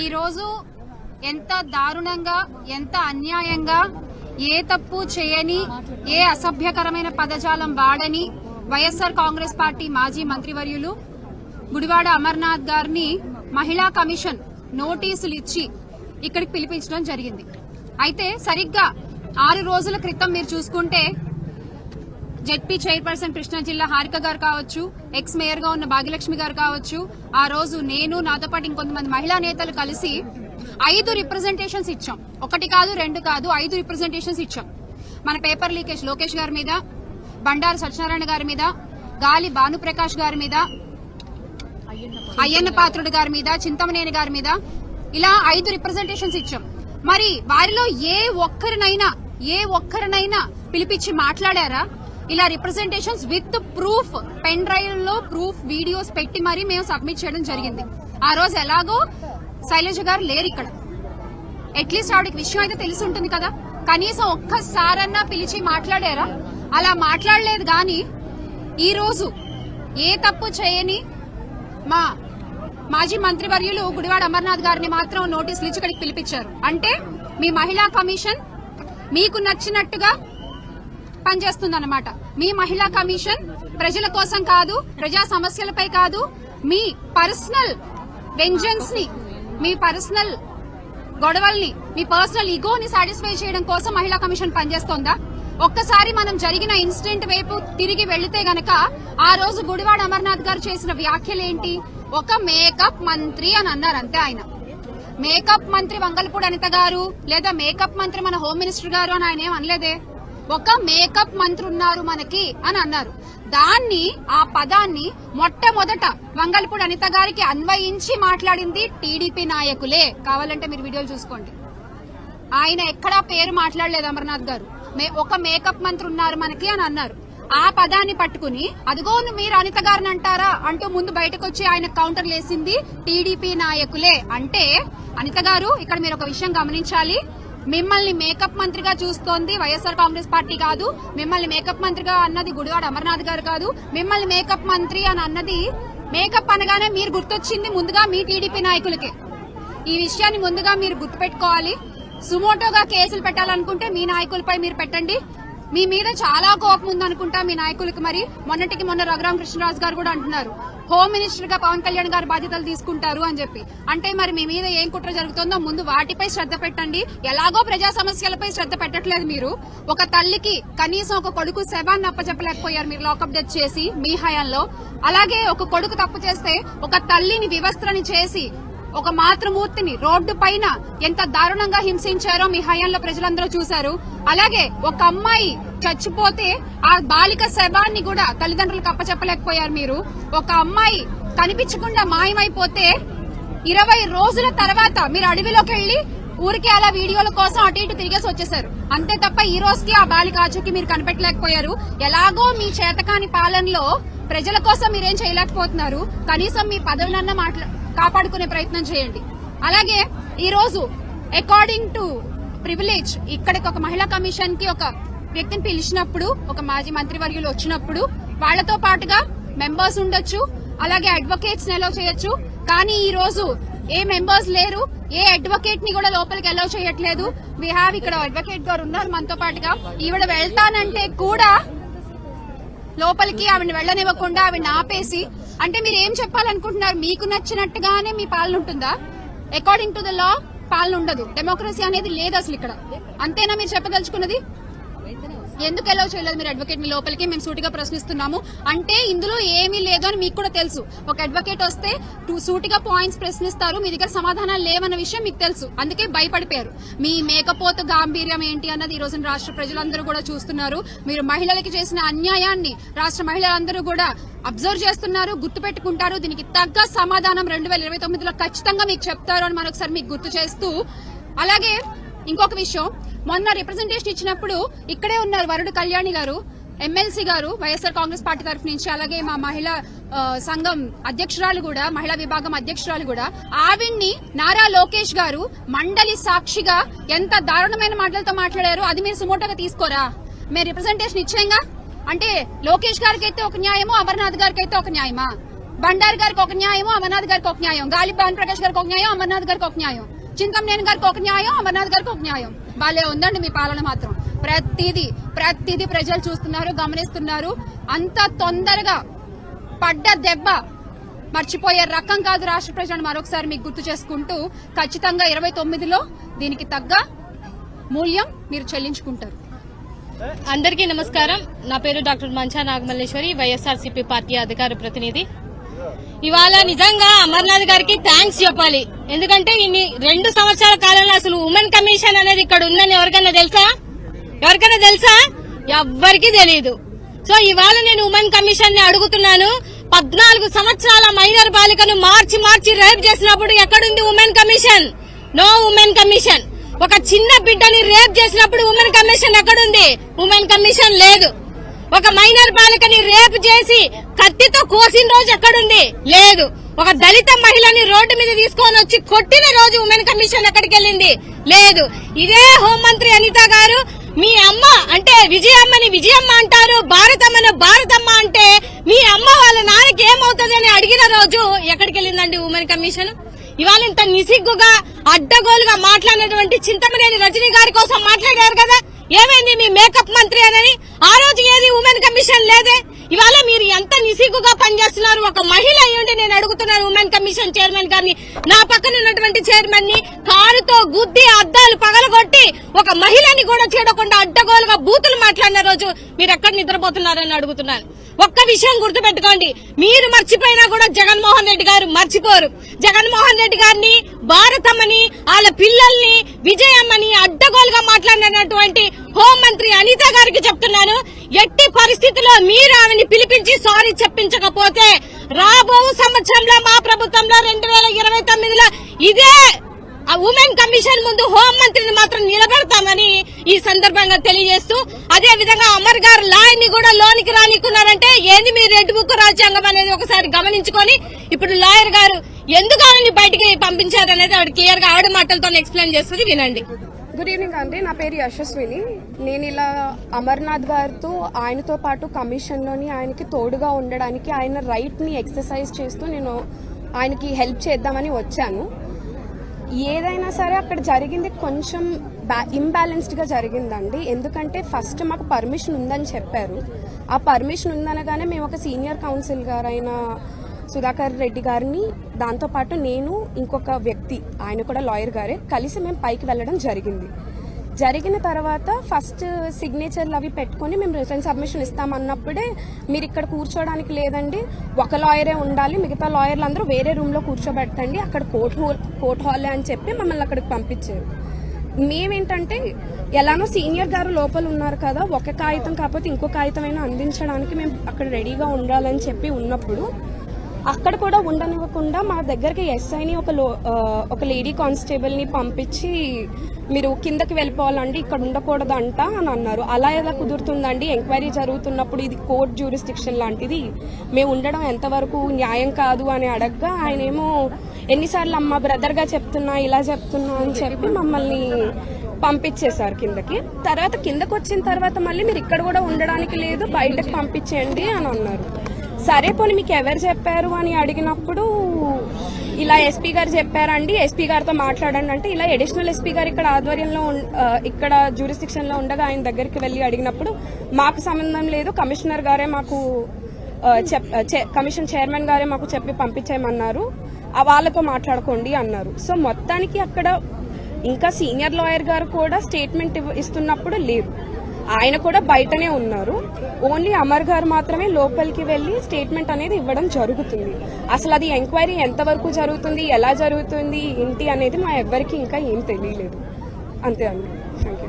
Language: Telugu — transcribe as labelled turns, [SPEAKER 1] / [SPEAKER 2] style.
[SPEAKER 1] ఈ రోజు ఎంత దారుణంగా, ఎంత అన్యాయంగా, ఏ తప్పు చేయని, ఏ అసభ్యకరమైన పదజాలం వాడని వైఎస్ఆర్ కాంగ్రెస్ పార్టీ మాజీ మంత్రివర్యులు గుడివాడ అమర్నాథ్ గారిని మహిళా కమిషన్ నోటీసులు ఇచ్చి ఇక్కడికి పిలిపించడం జరిగింది. అయితే సరిగ్గా 6 రోజుల క్రితం మీరు చూసుకుంటే జెడ్పీ చైర్పర్సన్ కృష్ణా జిల్లా హారిక గారు కావచ్చు, ఎక్స్ మేయర్ గా ఉన్న భాగ్యలక్ష్మి గారు కావచ్చు, ఆ రోజు నేను, నాతో పాటు ఇంకొంతమంది మహిళా నేతలు కలిసి 5 రిప్రజెంటేషన్స్ ఇచ్చాం. 1 కాదు, 2 కాదు, 5 రిప్రజెంటేషన్స్ ఇచ్చాం. మన పేపర్ లీకేజ్ లోకేష్ గారి మీద, బండారు సత్యనారాయణ గారి మీద, గాలి భానుప్రకాష్ గారి మీద, అయ్యన్న పాత్రుడు గారి మీద, చింతమనేని గారి మీద, ఇలా 5 రిప్రజెంటేషన్స్ ఇచ్చాం. మరి వారిలో ఏ ఒక్కరినైనా పిలిపించి మాట్లాడారా? ఇలా representations with proof, pen drive లో ప్రూఫ్ వీడియోస్ పెట్టి మరీ మేము సబ్మిట్ చేయడం జరిగింది. ఆ రోజు ఎలాగో శైలజ గారు లేరు ఇక్కడ. అట్లీస్ట్ ఆవిడకి విషయం అయితే తెలిసి ఉంటుంది కదా, కనీసం ఒక్కసారన్నా పిలిచి మాట్లాడారా? అలా మాట్లాడలేదు. గాని ఈ రోజు ఏ తప్పు చేయని మా మాజీ మంత్రివర్యులు గుడివాడ అమర్నాథ్ గారిని మాత్రం నోటీసులు ఇచ్చి ఇక్కడికి పిలిపించారు. అంటే మీ మహిళా కమిషన్ మీకు నచ్చినట్టుగా పనిచేస్తుందన్నమాట. మీ మహిళా కమిషన్ ప్రజల కోసం కాదు, ప్రజా సమస్యలపై కాదు, మీ పర్సనల్ వెంజెన్స్ ని, మీ పర్సనల్ గొడవల్ని, మీ పర్సనల్ ఈగోని సాటిస్ఫై చేయడం కోసం మహిళా కమిషన్ పనిచేస్తోందా? ఒక్కసారి మనం జరిగిన ఇన్సిడెంట్ వైపు తిరిగి వెళ్లితే గనక ఆ రోజు గుడివాడ అమర్నాథ్ గారు చేసిన వ్యాఖ్యలేంటి? ఒక మేకప్ మంత్రి అని అన్నారు అంతే. ఆయన మేకప్ మంత్రి వంగల్పూడి అనిత గారు లేదా మేకప్ మంత్రి మన హోమ్ మినిస్టర్ గారు అని ఆయన ఏం అనలేదే. ఒక మేకప్ మంత్రి ఉన్నారు మనకి అని అన్నారు. దాన్ని, ఆ పదాన్ని మొట్టమొదట వంగల్పూడి అనిత గారికి అన్వయించి మాట్లాడింది టీడీపీ నాయకులే. కావాలంటే మీరు వీడియోలు చూసుకోండి. ఆయన ఎక్కడా పేరు మాట్లాడలేదు అమర్నాథ్ గారు. ఒక మేకప్ మంత్రి ఉన్నారు మనకి అని అన్నారు. ఆ పదాన్ని పట్టుకుని అదిగో మీరు అనిత గారిని అంటారా అంటూ ముందు బయటకు వచ్చి ఆయన కౌంటర్లు వేసింది టీడీపీ నాయకులే. అంటే అనిత గారు, ఇక్కడ మీరు ఒక విషయం గమనించాలి. మిమ్మల్ని మేకప్ మంత్రిగా చూస్తోంది వైఎస్ఆర్ కాంగ్రెస్ పార్టీ కాదు. మిమ్మల్ని మేకప్ మంత్రిగా అన్నది గుడివాడ అమర్నాథ్ గారు కాదు. మిమ్మల్ని మేకప్ మంత్రి అని అన్నది, మేకప్ అనగానే మీరు గుర్తొచ్చింది ముందుగా మీ టీడీపీ నాయకులకే. ఈ విషయాన్ని ముందుగా మీరు గుర్తుపెట్టుకోవాలి. సుమోటోగా కేసులు పెట్టాలనుకుంటే మీ నాయకులపై మీరు పెట్టండి. మీ మీద చాలా కోపం ఉందనుకుంటా మీ నాయకులకు. మరి మొన్నటికి మొన్న రఘురామ కృష్ణరాజు గారు కూడా అంటున్నారు హోమ్ మినిస్టర్ గా పవన్ కళ్యాణ్ గారు బాధ్యతలు తీసుకుంటారు అని చెప్పి. అంటే మరి మీ మీద ఏం కుట్ర జరుగుతుందో ముందు వాటిపై శ్రద్ధ పెట్టండి. ఎలాగో ప్రజా సమస్యలపై శ్రద్ధ పెట్టట్లేదు మీరు. ఒక తల్లికి కనీసం ఒక కొడుకు శవాన్ని అప్పచెప్పలేకపోయారు మీరు లాకప్ డెత్ చేసి మీ హయాంలో. అలాగే ఒక కొడుకు తప్పు చేస్తే ఒక తల్లిని వివస్త్రని చేసి ఒక మాతృమూర్తిని రోడ్డు పైన ఎంత దారుణంగా హింసించారో మీ హయాంలో ప్రజలందరూ చూశారు. అలాగే ఒక అమ్మాయి చచ్చిపోతే ఆ బాలిక శవాన్ని కూడా తల్లిదండ్రులకు అప్పచెప్పలేకపోయారు మీరు. ఒక అమ్మాయి కనిపించకుండా మాయమైపోతే 20 రోజుల తర్వాత మీరు అడవిలోకి వెళ్లి ఊరికి అలా వీడియోల కోసం అటు ఇటు తిరిగేసి వచ్చేశారు. అంతే తప్ప ఈ రోజుకి ఆ బాలిక ఆచూకీ మీరు కనిపెట్టలేకపోయారు. ఎలాగో మీ చేతకాని పాలనలో ప్రజల కోసం మీరేం చేయలేకపోతున్నారు. కనీసం మీ పదవులన్నా కాపాడుకునే ప్రయత్నం చేయండి. అలాగే ఈ రోజు అకార్డింగ్ టు ప్రివిలేజ్ ఇక్కడికి ఒక మహిళా కమిషన్ కి ఒక వ్యక్తిని పిలిచినప్పుడు, ఒక మాజీ మంత్రివర్యులు వచ్చినప్పుడు వాళ్లతో పాటుగా మెంబర్స్ ఉండొచ్చు, అలాగే అడ్వకేట్స్ ఎలో చేయొచ్చు. కానీ ఈ రోజు ఏ మెంబర్స్ లేరు, ఏ అడ్వకేట్ ని కూడా లోపలికి ఎలో చేయట్లేదు. వీ హ్యావ్ ఇక్కడ అడ్వకేట్ గారు ఉన్నారు మనతో పాటుగా. ఈవిడ వెళ్తానంటే కూడా లోపలికి ఆవిడ వెళ్లనివ్వకుండా ఆవిడ ఆపేసి, అంటే మీరు ఏం చెప్పాలనుకుంటున్నారు? మీకు నచ్చినట్టుగానే మీ పాలన ఉంటుందా? అకార్డింగ్ టు ద లా పాలన ఉండదు. డెమోక్రసీ అనేది లేదు అసలు ఇక్కడ. అంతేనా మీరు చెప్పదలుచుకున్నది? ఎందుకు ఎలో చేయలేదు మీరు అడ్వకేట్ ని లోపలికి? మేము సూటిగా ప్రశ్నిస్తున్నాము. అంటే ఇందులో ఏమీ లేదు అని మీకు కూడా తెలుసు. ఒక అడ్వకేట్ వస్తే సూటిగా పాయింట్స్ ప్రశ్నిస్తారు, మీ దగ్గర సమాధానాలు లేవన్న విషయం మీకు తెలుసు. అందుకే భయపడిపోయారు. మీ మేకపోతు గాంభీర్యం ఏంటి అన్నది ఈ రోజున రాష్ట్ర ప్రజలందరూ కూడా చూస్తున్నారు. మీరు మహిళలకి చేసిన అన్యాయాన్ని రాష్ట్ర మహిళలందరూ కూడా అబ్జర్వ్ చేస్తున్నారు, గుర్తుపెట్టుకుంటారు. దీనికి తగ్గ సమాధానం 2029లో ఖచ్చితంగా మీకు చెప్తారు అని మరొకసారి మీకు గుర్తు చేస్తూ, అలాగే ఇంకొక విషయం, మొన్న రిప్రజెంటేషన్ ఇచ్చినప్పుడు ఇక్కడే ఉన్నారు వరుడు కళ్యాణి గారు, ఎమ్మెల్సీ గారు వైఎస్ఆర్ కాంగ్రెస్ పార్టీ తరఫు నుంచి. అలాగే మా మహిళా సంఘం అధ్యక్షురాలు కూడా, మహిళా విభాగం అధ్యక్షురాలు కూడా, ఆవిడ్ని నారా లోకేష్ గారు మండలి సాక్షిగా ఎంత దారుణమైన మాటలతో మాట్లాడారు. అది మీరు సుమోటోగా తీసుకోరా? మేము రిప్రజెంటేషన్ ఇచ్చేయంగా. అంటే లోకేష్ గారికి అయితే ఒక న్యాయమో, అమర్నాథ్ గారికి అయితే ఒక న్యాయమా? బండారు గారికి ఒక న్యాయం, అమర్నాథ్ గారికి ఒక న్యాయం, గాలి భాను ప్రకాష్ గారికి ఒక న్యాయం, అమర్నాథ్ గారికి ఒక న్యాయం, చింతమనేని గారికి ఒక న్యాయం, అమర్నాథ్ గారికి ఒక న్యాయం. బాలే ఉందండి మీ పాలన మాత్రం. ప్రతిదీ ప్రజలు చూస్తున్నారు, గమనిస్తున్నారు. అంత తొందరగా పడ్డ దెబ్బ మర్చిపోయే రకం కాదు రాష్ట్ర ప్రజలను మరొకసారి మీకు గుర్తు చేసుకుంటూ, ఖచ్చితంగా 29లో దీనికి తగ్గ మూల్యం మీరు చెల్లించుకుంటారు.
[SPEAKER 2] అందరికీ నమస్కారం. నా పేరు డాక్టర్ మంచా నాగమల్లేశ్వరి, వైఎస్ఆర్సీపీ పార్టీ అధికార ప్రతినిధి. ఇవాళ నిజంగా అమర్నాథ్ గారికి థ్యాంక్స్ చెప్పాలి. ఎందుకంటే ఇన్ని 2 సంవత్సరాల కాలంలో అసలు ఉమెన్ కమిషన్ అనేది ఇక్కడ ఉందని ఎవరికైనా తెలుసా? ఎవ్వరికీ తెలియదు. సో ఇవాళ నేను ఉమెన్ కమిషన్ ని అడుగుతున్నాను. 14 సంవత్సరాల మైనర్ బాలికను మార్చి రేప్ చేసినప్పుడు ఎక్కడుంది women commission? No women commission. ఒక చిన్న బిడ్డని రేప్ చేసినప్పుడు ఉమెన్ కమిషన్ ఎక్కడుంది? ఉమెన్ కమిషన్ లేదు. ఒక మైనర్ బాలికని రేప్ చేసి కత్తితో కోసిన రోజు ఎక్కడుంది? లేదు. ఒక దళిత మహిళని రోడ్డు మీద తీసుకొని వచ్చి కొట్టిన రోజు ఉమెన్ కమిషన్ ఎక్కడికి వెళ్ళింది? లేదు. ఇదే హోంమంత్రి అనిత గారు మీ అమ్మ అంటే విజయమ్మని విజయమ్మ అంటారు, భారతమ్మను భారతమ్మ అంటే మీ అమ్మ వాళ్ళ నాన్నకి ఏమవుతుంది అని అడిగిన రోజు ఎక్కడికి వెళ్ళిందండి ఉమెన్ కమిషన్? ఇవాళ ఇంత నిసిగ్గుగా అడ్డగోలుగా మాట్లాడినటువంటి చింతమనేని రజనీ గారి కోసం మాట్లాడారు కదా, ఏమైంది మీ మేకప్ మంత్రి అని? ఆ రోజు ఏది ఉమెన్ కమిషన్ లేదే. ఇవాళ మీరు ఎంత నిసిగ్గుగా పనిచేస్తున్నారు. ఒక మహిళ అయ్యుండి నేను అడుగుతున్నాను ఉమెన్ కమిషన్ చైర్మన్ గారిని, నా పక్కన ఉన్నటువంటి చైర్మన్ ని కారుతో గుద్ది అద్దాలు పగలగొట్టి ఒక మహిళని కూడా చూడకుండా అడ్డగోలుగా బూతులు మాట్లాడిన రోజు మీరు ఎక్కడ నిద్రపోతున్నారని అడుగుతున్నాను. ఒక్క విషయం గుర్తుపెట్టుకోండి, మీరు మర్చిపోయినా కూడా జగన్మోహన్ రెడ్డి గారు మర్చిపోరు. జగన్మోహన్ రెడ్డి గారిని, భారతమ్మని, వాళ్ళ పిల్లల్ని, విజయమ్మని అడ్డగోలుగా మాట్లాడినటువంటి హోంమంత్రి అనిత గారికి చెప్తున్నాను, ఎట్టి పరిస్థితుల్లో మీరు ఆమెని పిలిపించి సారీ చెప్పించకపోతే రాబో సంవత్సరంలో మా ప్రభుత్వంలో 2029లో ఇదే ఉమెన్ కమిషన్ ముందు హోంమంత్రిని మాత్రం నిలబెడతామని ఈ సందర్భంగా తెలియజేస్తూ, అదే విధంగా అమర్ గారు లాయర్ని కూడా లోనికి రానికున్నారంటే ఏంది మీ రెడ్ బుక్ రాజ్యాంగం అనేది ఒకసారి గమనించుకొని ఇప్పుడు లాయర్ గారు ఎందుకు ఆమెని బయటికి పంపించారనేది ఆవిడ క్లియర్ గా ఆవిడ మాటలతో ఎక్స్ప్లెయిన్ చేస్తుంది, వినండి.
[SPEAKER 3] గుడ్ ఈవినింగ్ అండి. నా పేరు యశస్విని. నేను ఇలా అమర్నాథ్ గారితో ఆయనతో పాటు కమిషన్లోని ఆయనకి తోడుగా ఉండడానికి, ఆయన రైట్ని ఎక్సర్సైజ్ చేస్తూ నేను ఆయనకి హెల్ప్ చేద్దామని వచ్చాను. ఏదైనా సరే అక్కడ జరిగింది కొంచెం ఇంబ్యాలెన్స్డ్గా జరిగిందండి. ఎందుకంటే ఫస్ట్ మాకు పర్మిషన్ ఉందని చెప్పారు. ఆ పర్మిషన్ ఉందనగానే మేము ఒక సీనియర్ కౌన్సిల్ గారైన సుధాకర్ రెడ్డి గారిని, దాంతోపాటు నేను, ఇంకొక వ్యక్తి ఆయన కూడా లాయర్ గారే కలిసి మేము పైకి వెళ్ళడం జరిగిన తర్వాత ఫస్ట్ సిగ్నేచర్లు అవి పెట్టుకుని మేము రిటర్న్ సబ్మిషన్ ఇస్తామన్నప్పుడే మీరు ఇక్కడ కూర్చోడానికి లేదండి, ఒక లాయరే ఉండాలి, మిగతా లాయర్లు అందరూ వేరే రూమ్లో కూర్చోబెట్టండి, అక్కడ కోర్ట్ హాలే అని చెప్పి మమ్మల్ని అక్కడికి పంపించారు. మేమేంటంటే ఎలానో సీనియర్ గారు లోపల ఉన్నారు కదా, ఒక కాగితం కాకపోతే ఇంకో కాగితం అయినా అందించడానికి మేము అక్కడ రెడీగా ఉండాలని చెప్పి ఉన్నప్పుడు అక్కడ కూడా ఉండనివ్వకుండా మా దగ్గరికి ఎస్ఐని ఒక లేడీ కానిస్టేబుల్ని పంపించి మీరు కిందకి వెళ్ళిపోవాలండి, ఇక్కడ ఉండకూడదంట అని అన్నారు. అలా ఎలా కుదురుతుందండి? ఎంక్వైరీ జరుగుతున్నప్పుడు ఇది కోర్ట్ జ్యూరిస్డిక్షన్ లాంటిది, మేము ఉండడం ఎంతవరకు న్యాయం కాదు అని అడగ్గా ఆయనేమో ఎన్నిసార్లు అమ్మ బ్రదర్గా చెప్తున్నా ఇలా చెప్తున్నా అని చెప్పి మమ్మల్ని పంపించేశారు కిందకి. తర్వాత కిందకు వచ్చిన తర్వాత మళ్ళీ మీరు ఇక్కడ కూడా ఉండడానికి లేదు, బయటకు పంపించేయండి అని అన్నారు. సరే పోనీ మీకు ఎవరు చెప్పారు అని అడిగినప్పుడు ఇలా ఎస్పీ గారు చెప్పారండి, ఎస్పీ గారితో మాట్లాడండి అంటే, ఇలా అడిషనల్ ఎస్పీ గారు ఇక్కడ ఆధ్వర్యంలో ఇక్కడ జ్యూరిస్డిక్షన్ లో ఉండగా ఆయన దగ్గరికి వెళ్ళి అడిగినప్పుడు మాకు సంబంధం లేదు, కమిషనర్ గారే మాకు కమిషన్ చైర్మన్ గారే మాకు చెప్పి పంపించేయమన్నారు, వాళ్ళతో మాట్లాడుకోండి అన్నారు. సో మొత్తానికి అక్కడ ఇంకా సీనియర్ లాయర్ గారు కూడా స్టేట్మెంట్ ఇస్తున్నప్పుడు లేరు, ఆయన కూడా బయటనే ఉన్నారు. ఓన్లీ అమర్ గారు మాత్రమే లోపలికి వెళ్లి స్టేట్మెంట్ అనేది ఇవ్వడం జరుగుతుంది. అసలు అది ఎంక్వైరీ ఎంతవరకు జరుగుతుంది, ఎలా జరుగుతుంది, ఏంటి అనేది మా ఎవ్వరికి ఇంకా ఏం తెలియలేదు. అంతే అండి. Thank you.